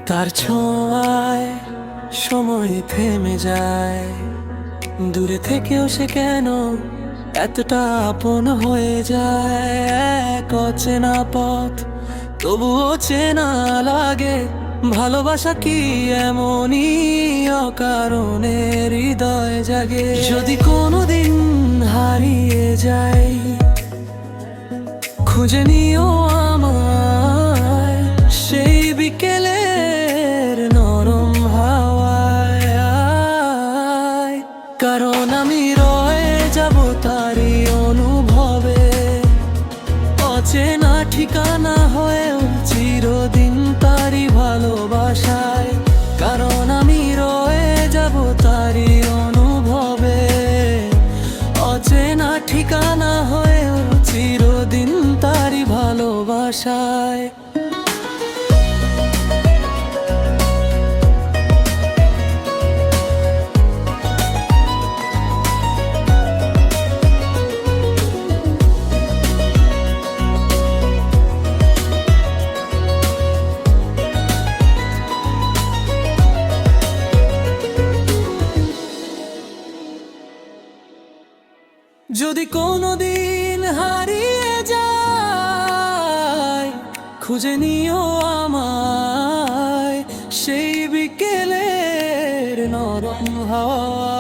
তার ছোঁয়ায় সময় থেমে যায়, দূরে থেকেও সে কেন এতটা আপন হয়ে যায়। এক অচেনা পথ তবুও চেনা লাগে, ভালোবাসা কি এমনই অকারণে হৃদয় জাগে। যদি কোনোদিন হারিয়ে যাই, খুঁজে নিও আমায় সেই বিকেলের নরম হাওয়ায়, কারণ আমি রয়ে যাব তারই অনুভবে, অচেনা ঠিকানা হয়েও চিরদিন তারই ভালোবাসায়। কারণ আমি রয়ে যাব তারই অনুভবে, অচেনা ঠিকানা হয়েও চিরদিন তারই ভালোবাসায়। যদি কোনোদিন হারিয়ে যায়, খুঁজে নিও আমায় সেই বিকেলের নরম হাওয়া।